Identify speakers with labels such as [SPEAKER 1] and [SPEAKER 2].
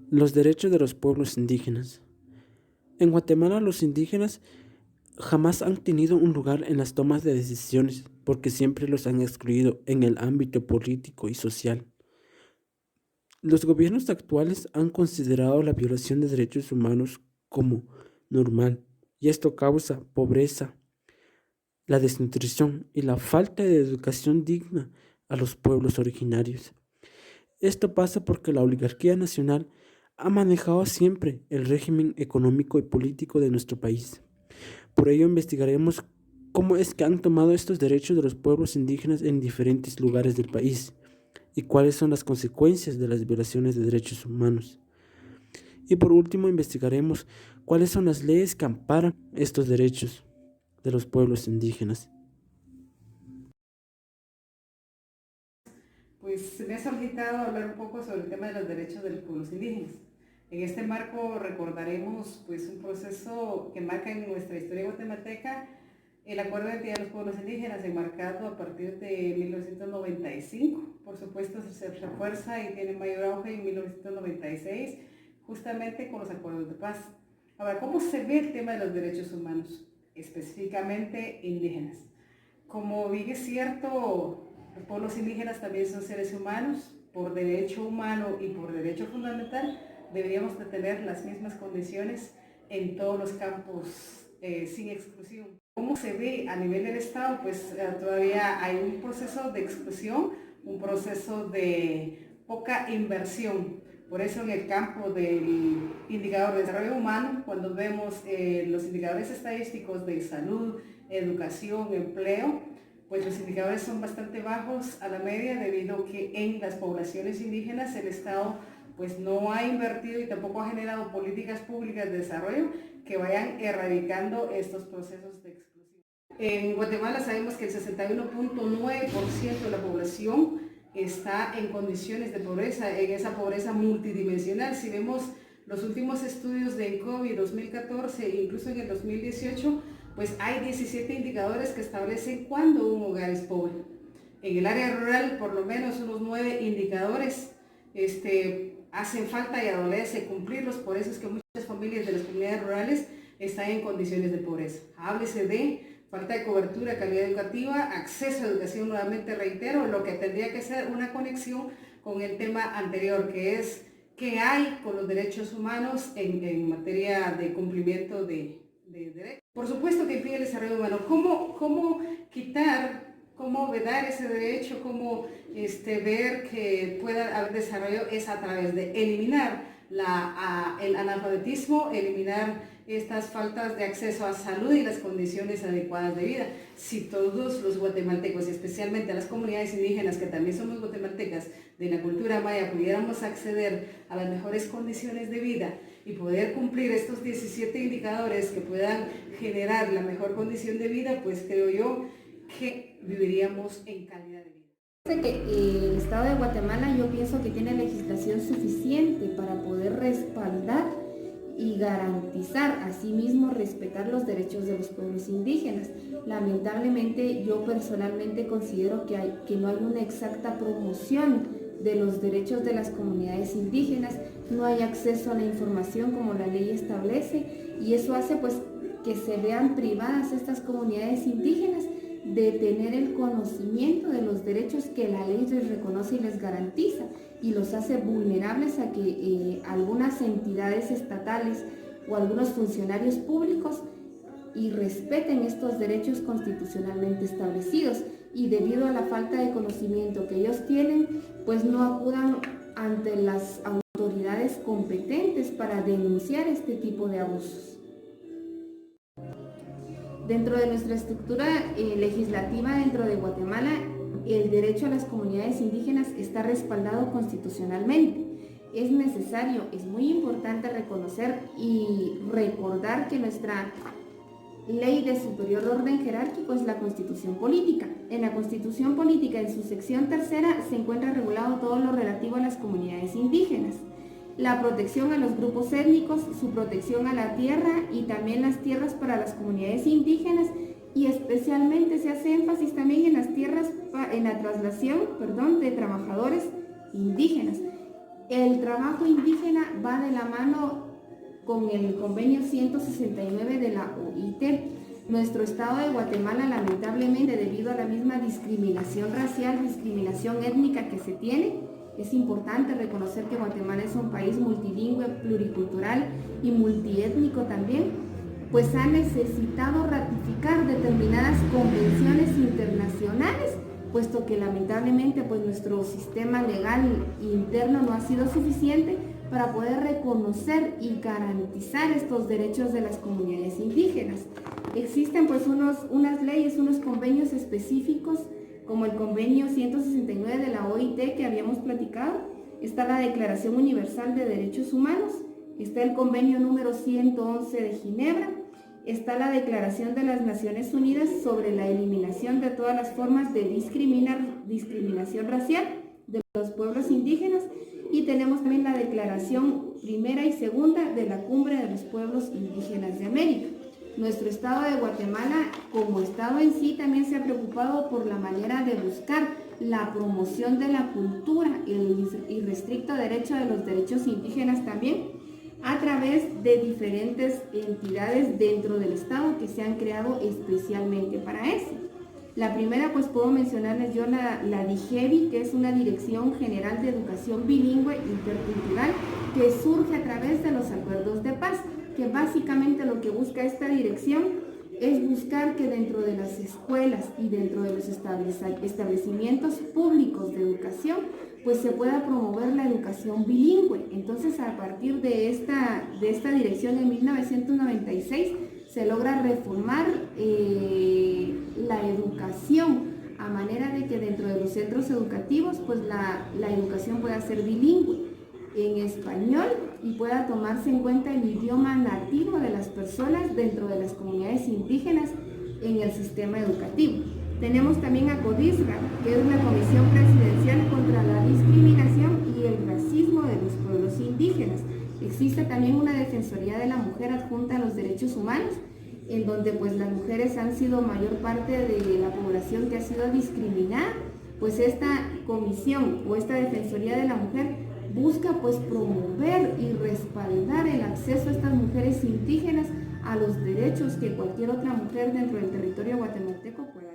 [SPEAKER 1] Los derechos de los pueblos indígenas. En Guatemala los indígenas jamás han tenido un lugar en las tomas de decisiones porque siempre los han excluido en el ámbito político y social. Los gobiernos actuales han considerado la violación de derechos humanos como normal y esto causa pobreza, la desnutrición y la falta de educación digna a los pueblos originarios. Esto pasa porque la oligarquía nacional ha manejado siempre el régimen económico y político de nuestro país. Por ello investigaremos cómo es que han tomado estos derechos de los pueblos indígenas en diferentes lugares del país y cuáles son las consecuencias de las violaciones de derechos humanos. Y por último investigaremos cuáles son las leyes que amparan estos derechos de los pueblos indígenas.
[SPEAKER 2] Pues se me ha solicitado hablar un poco sobre el tema de los derechos de los pueblos indígenas. En este marco recordaremos pues, un proceso que marca en nuestra historia guatemalteca el Acuerdo de Entidad de los Pueblos Indígenas, enmarcado a partir de 1995. Por supuesto, se refuerza y tiene mayor auge en 1996, justamente con los acuerdos de paz. Ahora, ¿cómo se ve el tema de los derechos humanos, específicamente indígenas? Como bien es cierto, los pueblos indígenas también son seres humanos. Por derecho humano y por derecho fundamental deberíamos de tener las mismas condiciones en todos los campos, sin exclusión. ¿Cómo se ve a nivel del Estado? Pues todavía hay un proceso de exclusión, un proceso de poca inversión. Por eso en el campo del indicador de desarrollo humano, cuando vemos los indicadores estadísticos de salud, educación, empleo, pues los indicadores son bastante bajos a la media debido a que en las poblaciones indígenas el Estado pues no ha invertido y tampoco ha generado políticas públicas de desarrollo que vayan erradicando estos procesos de exclusión. En Guatemala sabemos que el 61.9% de la población está en condiciones de pobreza, en esa pobreza multidimensional. Si vemos los últimos estudios de COVID 2014 e incluso en el 2018, pues hay 17 indicadores que establecen cuándo un hogar es pobre. En el área rural, por lo menos unos 9 indicadores hacen falta y adolece cumplirlos, por eso es que muchas familias de las comunidades rurales están en condiciones de pobreza. Háblese de falta de cobertura, calidad educativa, acceso a educación, nuevamente reitero, lo que tendría que ser una conexión con el tema anterior, que es qué hay con los derechos humanos en materia de cumplimiento de derechos. Por supuesto que impide el desarrollo humano. ¿Cómo quitar, cómo vedar ese derecho, cómo ver que pueda haber desarrollo? Es a través de eliminar el analfabetismo, eliminar estas faltas de acceso a salud y las condiciones adecuadas de vida. Si todos los guatemaltecos, y especialmente las comunidades indígenas, que también somos guatemaltecas de la cultura maya, pudiéramos acceder a las mejores condiciones de vida y poder cumplir estos 17 indicadores que puedan generar la mejor condición de vida, pues creo yo que viviríamos en calidad de vida.
[SPEAKER 3] Que el Estado de Guatemala yo pienso que tiene legislación suficiente para poder respaldar y garantizar, asimismo, respetar los derechos de los pueblos indígenas. Lamentablemente, yo personalmente considero que no hay una exacta promoción de los derechos de las comunidades indígenas, no hay acceso a la información como la ley establece, y eso hace pues que se vean privadas estas comunidades indígenas de tener el conocimiento de los derechos que la ley les reconoce y les garantiza, y los hace vulnerables a que algunas entidades estatales o algunos funcionarios públicos y respeten estos derechos constitucionalmente establecidos, y debido a la falta de conocimiento que ellos tienen, pues no acudan ante las autoridades competentes para denunciar este tipo de abusos. Dentro de nuestra estructura legislativa dentro de Guatemala, el derecho a las comunidades indígenas está respaldado constitucionalmente. Es necesario, es muy importante reconocer y recordar que nuestra ley de superior orden jerárquico es la Constitución Política. En la Constitución Política, en su sección tercera, se encuentra regulado todo lo relativo a las comunidades indígenas. La protección a los grupos étnicos, su protección a la tierra y también las tierras para las comunidades indígenas, y especialmente se hace énfasis también en las tierras, en la traslación, de trabajadores indígenas. El trabajo indígena va de la mano con el convenio 169 de la OIT. Nuestro estado de Guatemala, lamentablemente, debido a la misma discriminación racial, discriminación étnica que se tiene, es importante reconocer que Guatemala es un país multilingüe, pluricultural y multiétnico también, pues ha necesitado ratificar determinadas convenciones internacionales, puesto que lamentablemente pues nuestro sistema legal interno no ha sido suficiente para poder reconocer y garantizar estos derechos de las comunidades indígenas. Existen pues unas leyes, unos convenios específicos, como el convenio 169 de la OIT que habíamos platicado. Está la Declaración Universal de Derechos Humanos, está el convenio número 111 de Ginebra, está la Declaración de las Naciones Unidas sobre la eliminación de todas las formas de discriminación racial de los pueblos indígenas, y tenemos también la Declaración Primera y Segunda de la Cumbre de los Pueblos Indígenas de América. Nuestro estado de Guatemala, como estado en sí, también se ha preocupado por la manera de buscar la promoción de la cultura, el irrestricto derecho de los derechos indígenas también, a través de diferentes entidades dentro del estado que se han creado especialmente para eso. La primera, pues puedo mencionarles yo la DIGEBI, que es una Dirección General de Educación Bilingüe Intercultural que surge a través de los acuerdos de paz, que básicamente lo que busca esta dirección es buscar que dentro de las escuelas y dentro de los establecimientos públicos de educación pues se pueda promover la educación bilingüe. Entonces, a partir de esta dirección en 1996 se logra reformar la educación a manera de que dentro de los centros educativos pues la educación pueda ser bilingüe en español y pueda tomarse en cuenta el idioma nativo de las personas dentro de las comunidades indígenas en el sistema educativo. Tenemos también a CODISRA, que es la Comisión Presidencial contra la Discriminación y el Racismo de los Pueblos Indígenas. Existe también una Defensoría de la Mujer adjunta a los derechos humanos, en donde pues las mujeres han sido mayor parte de la población que ha sido discriminada. Pues esta comisión o esta Defensoría de la Mujer busca pues promover y respaldar el acceso a estas mujeres indígenas a los derechos que cualquier otra mujer dentro del territorio guatemalteco puede.